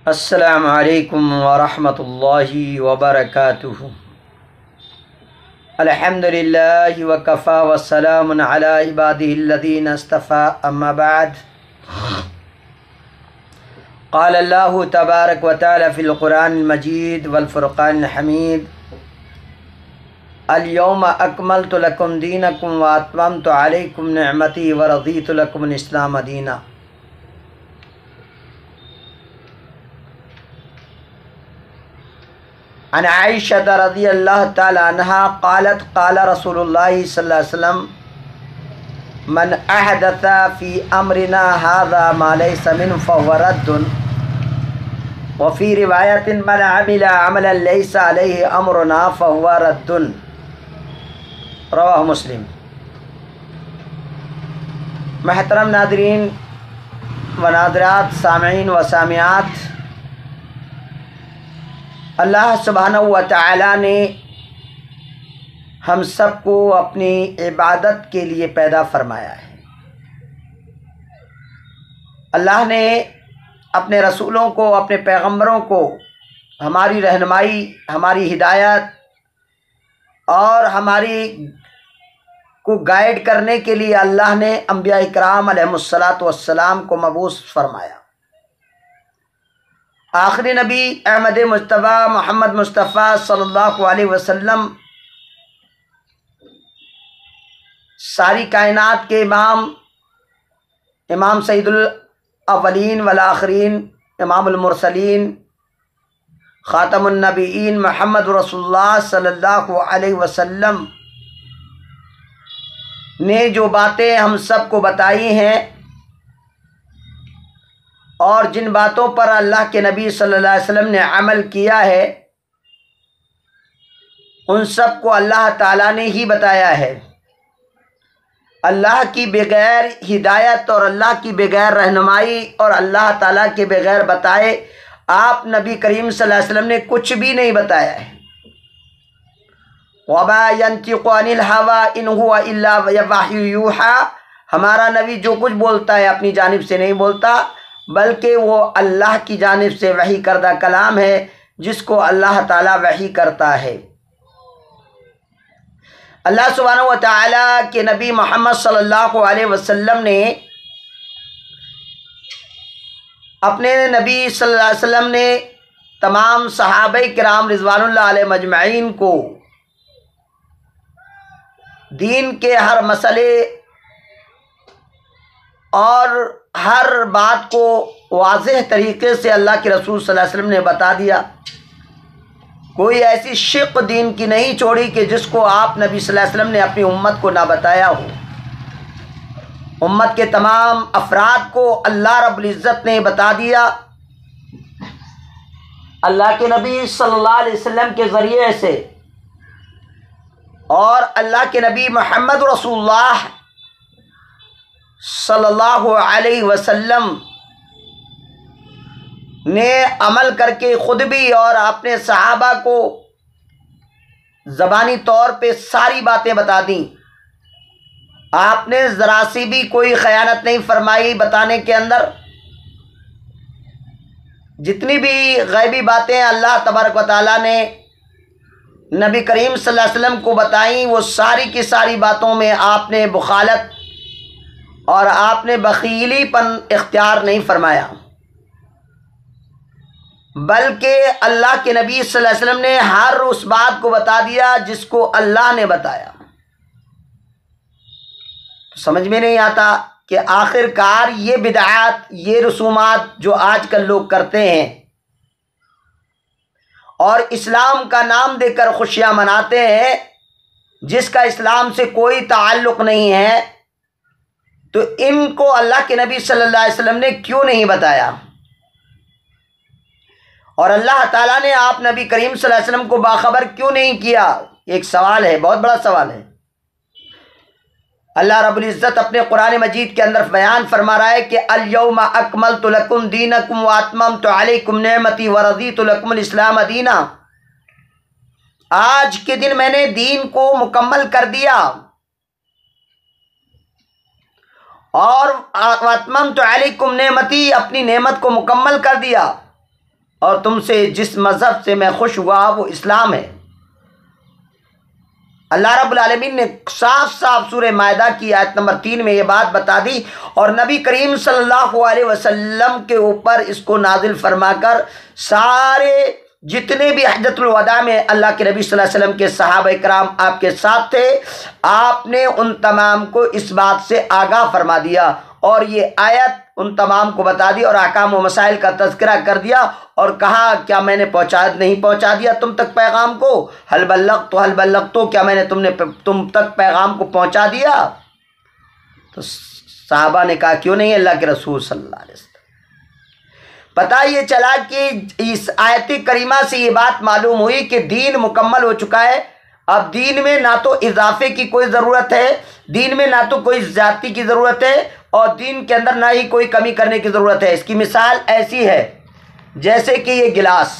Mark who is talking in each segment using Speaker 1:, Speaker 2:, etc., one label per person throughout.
Speaker 1: السلام علیکم ورحمۃ اللہ وبرکاتہ۔ الحمد للہ وکفیٰ وسلام علی عبادہ الذین اصطفیٰ، اما بعد۔ قال اللہ تبارک و تعالی فی القرآن المجید والفرقان الحمید: الیوم اکملت لکم دینکم واتممت علیکم نعمتی ورضیت لکم الاسلام دینا۔ عن عائشہ رضی اللہ تعالی عنہا قالت قال رسول اللہ صلی اللہ علیہ وسلم: من احدث فی امرنا هذا ما ليس منه فهو رد، وفی روایت من عمل عملا ليس علیہ امرنا فهو رد، رواہ مسلم۔ محترم ناظرین و ناظرات، سامعین و سامعات، اللہ سبحانہ و تعالی نے ہم سب کو اپنی عبادت کے لیے پیدا فرمایا ہے۔ اللہ نے اپنے رسولوں کو، اپنے پیغمبروں کو ہماری رہنمائی، ہماری ہدایت اور ہماری کو گائیڈ کرنے کے لیے اللہ نے انبیاء کرام علیہم السلام کو مبعوث فرمایا۔ آخری نبی احمد مجتبیٰ محمد مصطفیٰ صلی اللہ علیہ وسلم ساری کائنات کے امام سید الاولین والآخرین، امام المرسلین، خاتم النبیین محمد رسول اللہ صلی اللہ علیہ وسلم نے جو باتیں ہم سب کو بتائی ہیں اور جن باتوں پر اللہ کے نبی صلی اللہ علیہ وسلم نے عمل کیا ہے، ان سب کو اللہ تعالیٰ نے ہی بتایا ہے۔ اللہ کی بغیر ہدایت اور اللہ کی بغیر رہنمائی اور اللہ تعالیٰ کے بغیر بتائے آپ نبی کریم صلی اللہ علیہ وسلم نے کچھ بھی نہیں بتایا ہے۔ وَمَا يَنْطِقُ عَنِ الْهَوَىٰ إِنْ هُوَ إِلَّا وَحْيٌ يُوحَىٰ، ہمارا نبی جو کچھ بولتا ہے اپنی جانب سے نہیں بولتا، بلکہ وہ اللہ کی جانب سے وحی کردہ کلام ہے جس کو اللہ تعالیٰ وحی کرتا ہے۔ اللہ سبحانہ و تعالیٰ کے نبی محمد صلی اللہ علیہ وسلم نے اپنے نبی صلی اللہ علیہ وسلم نے تمام صحابہ کرام رضوان اللہ علیہ مجمعین کو دین کے ہر مسئلے اور ہر بات کو واضح طریقے سے اللہ کے رسول صلی اللہ علیہ وسلم نے بتا دیا۔ کوئی ایسی شق دین کی نہیں چھوڑی کہ جس کو آپ نبی صلی اللہ علیہ وسلم نے اپنی امت کو نہ بتایا ہو۔ امت کے تمام افراد کو اللہ رب العزت نے بتا دیا، اللہ کے نبی صلی اللہ علیہ وسلم کے ذریعے سے، اور اللہ کے نبی محمد رسول اللہ صلی اللہ علیہ وسلم نے عمل کر کے خود بھی اور اپنے صحابہ کو زبانی طور پہ ساری باتیں بتا دیں۔ آپ نے ذرا سی بھی کوئی خیانت نہیں فرمائی بتانے کے اندر۔ جتنی بھی غیبی باتیں اللہ تبارک و تعالیٰ نے نبی کریم صلی اللہ علیہ وسلم کو بتائیں، وہ ساری کی ساری باتوں میں آپ نے بخالت اور آپ نے بخیلی پن اختیار نہیں فرمایا، بلکہ اللہ کے نبی صلی اللہ علیہ وسلم نے ہر اس بات کو بتا دیا جس کو اللہ نے بتایا۔ سمجھ میں نہیں آتا کہ آخر کار یہ بدعات، یہ رسومات جو آج کل لوگ کرتے ہیں اور اسلام کا نام دے کر خوشیاں مناتے ہیں، جس کا اسلام سے کوئی تعلق نہیں ہے، تو ان کو اللہ کے نبی صلی اللہ علیہ وسلم نے کیوں نہیں بتایا؟ اور اللہ تعالیٰ نے آپ نبی کریم صلی اللہ علیہ وسلم کو باخبر کیوں نہیں کیا؟ ایک سوال ہے، بہت بڑا سوال ہے۔ اللہ رب العزت اپنے قرآن مجید کے اندر بیان فرما رہا ہے کہ الیوم اکملت لکم دینکم واتممت علیکم نعمتی ورضیت لکم الاسلام دینا۔ آج کے دن میں نے دین کو مکمل کر دیا اور واتممت علیکم نعمتی، اپنی نعمت کو مکمل کر دیا، اور تم سے جس مذہب سے میں خوش ہوا وہ اسلام ہے۔ اللہ رب العالمین نے صاف صاف سورہ مائدہ کی آیت نمبر 3 میں یہ بات بتا دی، اور نبی کریم صلی اللہ علیہ وسلم کے اوپر اس کو نازل فرما کر سارے جتنے بھی حجۃ الوداع میں اللہ کے نبی صلی اللہ علیہ وسلم کے صحابہ کرام آپ کے ساتھ تھے، آپ نے ان تمام کو اس بات سے آگاہ فرما دیا، اور یہ آیت ان تمام کو بتا دی اور احکام و مسائل کا تذکرہ کر دیا، اور کہا کیا میں نے نہیں پہنچا دیا تم تک پیغام کو؟ حل بلغت، کیا میں نے تم تک پیغام کو پہنچا دیا؟ تو صحابہ نے کہا کیوں نہیں اللہ کے رسول صلی اللہ علیہ وسلم۔ پتہ یہ چلا کہ اس آیت کریمہ سے یہ بات معلوم ہوئی کہ دین مکمل ہو چکا ہے۔ اب دین میں نہ تو اضافے کی کوئی ضرورت ہے، دین میں نہ تو کوئی زیادتی کی ضرورت ہے، اور دین کے اندر نہ ہی کوئی کمی کرنے کی ضرورت ہے۔ اس کی مثال ایسی ہے جیسے کہ یہ گلاس،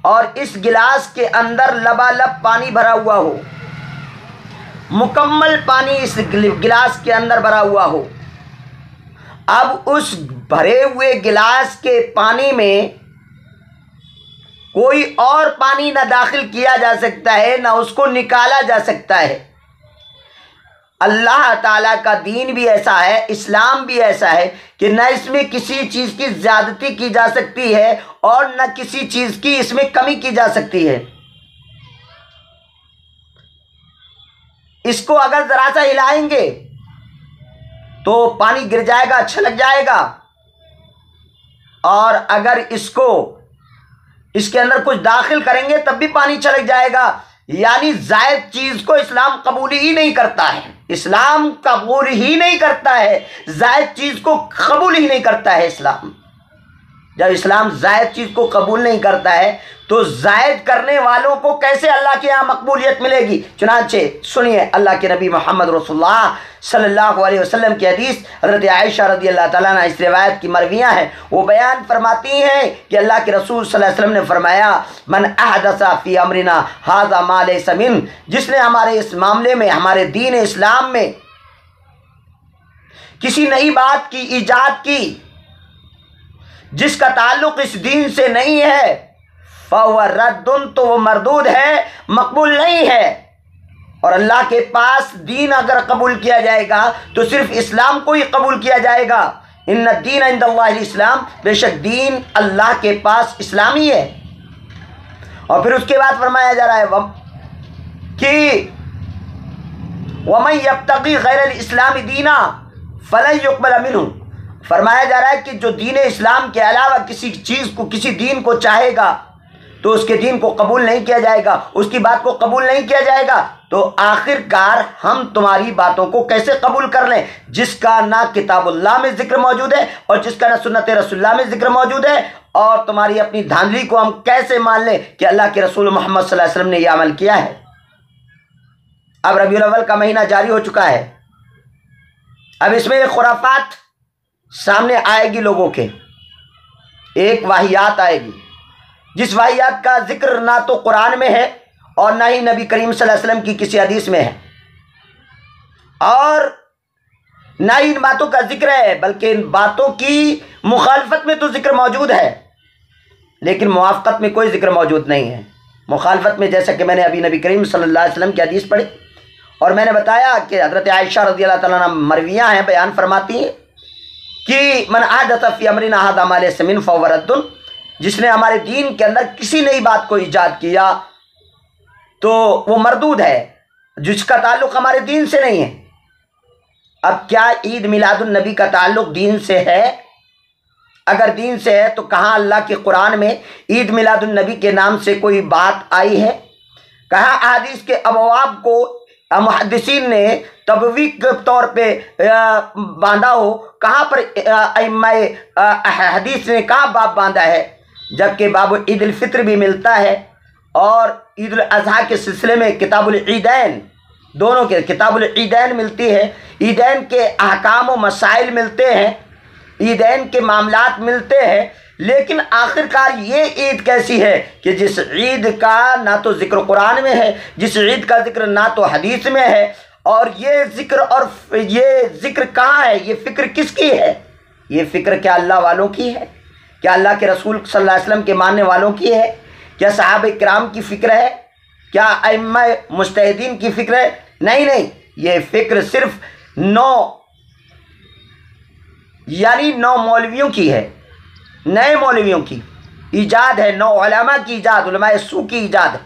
Speaker 1: اور اس گلاس کے اندر لبالب پانی بھرا ہوا ہو، مکمل پانی اس گلاس کے اندر بھرا ہوا ہو۔ اب اس بھرے ہوئے گلاس کے پانی میں کوئی اور پانی نہ داخل کیا جا سکتا ہے، نہ اس کو نکالا جا سکتا ہے۔ اللہ تعالیٰ کا دین بھی ایسا ہے، اسلام بھی ایسا ہے کہ نہ اس میں کسی چیز کی زیادتی کی جا سکتی ہے اور نہ کسی چیز کی اس میں کمی کی جا سکتی ہے۔ اس کو اگر ذرا سا ہلائیں گے تو پانی گر جائے گا، چھلک جائے گا، اور اگر اس کے اندر کچھ داخل کریں گے تب بھی پانی چھلک جائے گا۔ یعنی زائد چیز کو اسلام قبول ہی نہیں کرتا ہے، اسلام قبول ہی نہیں کرتا ہے، زائد چیز کو قبول ہی نہیں کرتا ہے اسلام۔ جب اسلام زائد چیز کو قبول نہیں کرتا ہے تو زائد کرنے والوں کو کیسے اللہ کے یہاں مقبولیت ملے گی؟ چنانچہ سنیے اللہ کے نبی محمد رسول اللہ صلی اللہ علیہ وسلم کی حدیث، حضرت عائشہ رضی اللہ تعالیٰ عنہ اس روایت کی مرویاں ہیں، وہ بیان فرماتی ہیں کہ اللہ کے رسول صلی اللہ علیہ وسلم نے فرمایا من احدث فی امرنا ھذا ما لیس منہ، جس نے ہمارے اس معاملے میں، ہمارے دین اسلام میں کسی نئی بات کی ایجاد کی جس کا تعلق اس دین سے نہیں ہے، فَهُوَ رَدٌّ، تو وہ مردود ہے، مقبول نہیں ہے۔ اور اللہ کے پاس دین اگر قبول کیا جائے گا تو صرف اسلام کو ہی قبول کیا جائے گا۔ ان الدین عند اللہ الاسلام، بے شک دین اللہ کے پاس اسلامی ہے۔ اور پھر اس کے بعد فرمایا جا رہا ہے کہ وَمَن يَبْتَغِي غَيْرَ الْإِسْلَامِ دِينًا فَلَن يُقْبَلَ مِنْهُ، فرمایا جا رہا ہے کہ جو دین اسلام کے علاوہ کسی چیز کو، کسی دین کو چاہے گا تو اس کے دین کو قبول نہیں کیا جائے گا، اس کی بات کو قبول نہیں کیا جائے گا۔ تو آخر کار ہم تمہاری باتوں کو کیسے قبول کر لیں جس کا نہ کتاب اللہ میں ذکر موجود ہے اور جس کا نہ سنت رسول اللہ میں ذکر موجود ہے، اور تمہاری اپنی دھاندلی کو ہم کیسے مان لیں کہ اللہ کے رسول محمد صلی اللہ علیہ وسلم نے یہ عمل کیا ہے؟ اب ربیع الاول کا مہینہ جاری ہو چکا ہے، اب اس میں ایک خرافات سامنے آئے گی، لوگوں کے ایک واہیات آئے گی، جس واہیات کا ذکر نہ تو قرآن میں ہے اور نہ ہی نبی کریم صلی اللہ علیہ وسلم کی کسی حدیث میں ہے، اور نہ ہی ان باتوں کا ذکر ہے، بلکہ ان باتوں کی مخالفت میں تو ذکر موجود ہے لیکن موافقت میں کوئی ذکر موجود نہیں ہے۔ مخالفت میں جیسا کہ میں نے ابھی نبی کریم صلی اللہ علیہ وسلم کی حدیث پڑھی، اور میں نے بتایا کہ حضرت عائشہ رضی اللہ تعالیٰ عنہ مرویاں ہیں، بیان فرماتی ہیں کہ من احدث فی امرنا ھذا ما لیس منہ فہو رد، جس نے ہمارے دین کے اندر کسی نئی بات کو ایجاد کیا تو وہ مردود ہے، جس کا تعلق ہمارے دین سے نہیں ہے۔ اب کیا عید میلاد النبی کا تعلق دین سے ہے؟ اگر دین سے ہے تو کہاں اللہ کے قرآن میں عید میلاد النبی کے نام سے کوئی بات آئی ہے؟ کہاں احادیث کے ابواب کو محدثین نے تبویب کے طور پہ باندھا ہو؟ کہاں پر ائمہ حدیث نے کہاں باب باندھا ہے؟ جبکہ باب عید الفطر بھی ملتا ہے، اور عید الاضحیٰ کے سلسلے میں کتاب العیدین، دونوں کے کتاب العیدین ملتی ہے، عیدین کے احکام و مسائل ملتے ہیں، عیدین کے معاملات ملتے ہیں، لیکن آخر کار یہ عید کیسی ہے کہ جس عید کا نہ تو ذکر قرآن میں ہے، جس عید کا ذکر نہ تو حدیث میں ہے، اور یہ ذکر کہاں ہے؟ یہ فکر کس کی ہے؟ یہ فکر کیا اللہ والوں کی ہے؟ کیا اللہ کے رسول صلی اللہ علیہ وسلم کے ماننے والوں کی ہے؟ کیا صحابہ کرام کی فکر ہے؟ کیا ائمہ مجتہدین کی فکر ہے؟ نہیں، یہ فکر صرف 9 مولویوں کی ہے، نئے مولویوں کی ایجاد ہے، 9 علماء کی ایجاد، علماء سو کی ایجاد ہے،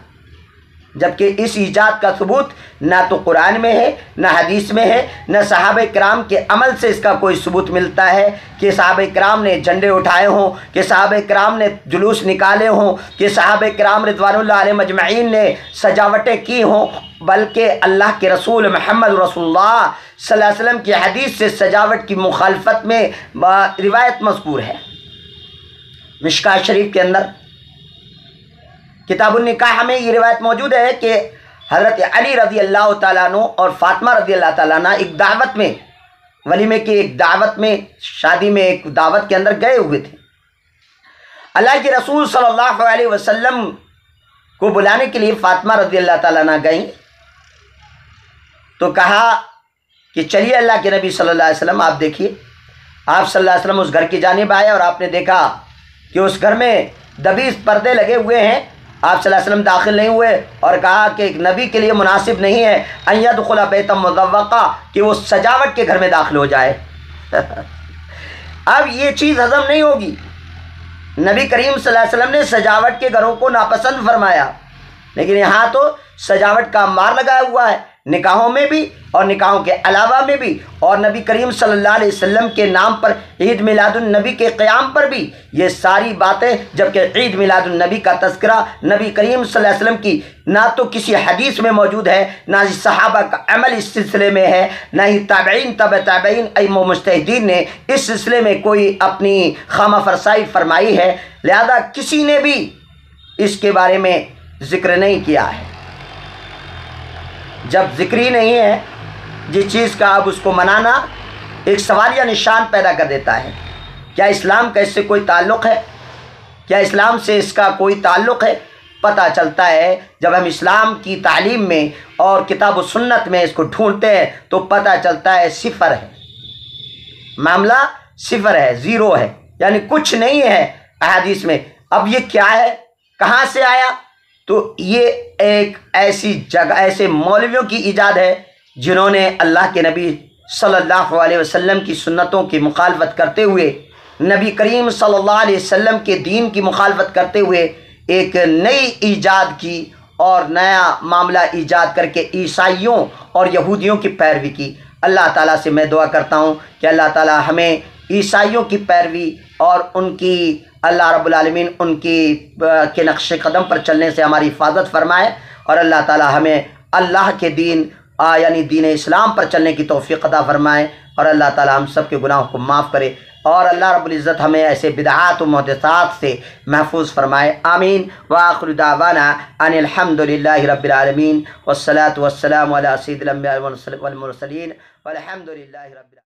Speaker 1: جبکہ اس ایجاد کا ثبوت نہ تو قرآن میں ہے، نہ حدیث میں ہے، نہ صحابہ کرام کے عمل سے اس کا کوئی ثبوت ملتا ہے کہ صحابہ کرام نے جھنڈے اٹھائے ہوں، کہ صحابہ کرام نے جلوس نکالے ہوں، کہ صحابہ کرام رضوان اللہ علیہ مجمعین نے سجاوٹیں کی ہوں، بلکہ اللہ کے رسول محمد رسول اللہ صلی اللہ علیہ وسلم کی حدیث سے سجاوٹ کی مخالفت میں روایت مذکور ہے۔ مشکاۃ شریف کے اندر کتاب النکاح میں یہ روایت موجود ہے کہ حضرت علی رضی اللہ تعالیٰ عنہ اور فاطمہ رضی اللہ تعالیٰ عنہ ایک دعوت میں، ولیمے کی ایک دعوت میں، شادی میں ایک دعوت کے اندر گئے ہوئے تھے۔ اللہ کے رسول صلی اللہ علیہ وسلم کو بلانے کے لیے فاطمہ رضی اللہ تعالیٰ عنہ گئیں تو کہا کہ چلیے اللہ کے نبی صلی اللہ علیہ وسلم آپ دیکھیے۔ آپ صلی اللہ علیہ وسلم اس گھر کی جانب آئے اور آپ نے دیکھا کہ اس گھر میں دبیز پردے لگے ہوئے ہیں۔ آپ صلی اللہ علیہ وسلم داخل نہیں ہوئے اور کہا کہ ایک نبی کے لیے مناسب نہیں ہے ان یدخل بیتا مذوقا، کہ وہ سجاوٹ کے گھر میں داخل ہو جائے۔ اب یہ چیز ہضم نہیں ہوگی۔ نبی کریم صلی اللہ علیہ وسلم نے سجاوٹ کے گھروں کو ناپسند فرمایا، لیکن یہاں تو سجاوٹ کا مار لگایا ہوا ہے، نکاحوں میں بھی اور نکاحوں کے علاوہ میں بھی، اور نبی کریم صلی اللہ علیہ وسلم کے نام پر عید میلاد النبی کے قیام پر بھی یہ ساری باتیں، جبکہ عید میلاد النبی کا تذکرہ نبی کریم صلی اللہ علیہ وسلم کی نہ تو کسی حدیث میں موجود ہے، نہ ہی صحابہ کا عمل اس سلسلے میں ہے، نہ ہی تابعین تبع تابعین ائمہ مجتہدین نے اس سلسلے میں کوئی اپنی خامہ فرسائی فرمائی ہے، لہذا کسی نے بھی اس کے بارے میں ذکر نہیں کیا ہے۔ جب ذکر ہی نہیں ہے جس چیز کا، اب اس کو منانا ایک سوالیہ نشان پیدا کر دیتا ہے۔ کیا اسلام کا اس سے کوئی تعلق ہے؟ کیا اسلام سے اس کا کوئی تعلق ہے؟ پتہ چلتا ہے جب ہم اسلام کی تعلیم میں اور کتاب و سنت میں اس کو ڈھونڈتے ہیں تو پتہ چلتا ہے صفر ہے، معاملہ صفر ہے، زیرو ہے، یعنی کچھ نہیں ہے احادیث میں۔ اب یہ کیا ہے، کہاں سے آیا؟ تو یہ ایک ایسی جگہ، ایسے مولویوں کی ایجاد ہے جنہوں نے اللہ کے نبی صلی اللہ علیہ وسلم کی سنتوں کی مخالفت کرتے ہوئے، نبی کریم صلی اللہ علیہ وسلم کے دین کی مخالفت کرتے ہوئے ایک نئی ایجاد کی اور نیا معاملہ ایجاد کر کے عیسائیوں اور یہودیوں کی پیروی کی۔ اللہ تعالیٰ سے میں دعا کرتا ہوں کہ اللہ تعالیٰ ہمیں عیسائیوں کی پیروی اور ان کی، اللہ رب العالمین ان کی کے نقش قدم پر چلنے سے ہماری حفاظت فرمائے، اور اللہ تعالیٰ ہمیں اللہ کے دین یعنی دین اسلام پر چلنے کی توفیق عطا فرمائے، اور اللہ تعالیٰ ہم سب کے گناہوں کو معاف کرے، اور اللہ رب العزت ہمیں ایسے بدعات و محدثات سے محفوظ فرمائے۔ آمین۔ وآخر دعوانا ان الحمد للہ رب العالمین، والصلاة والسلام علی سید الانبیاء والمرسلین، والحمد للہ رب العالمین۔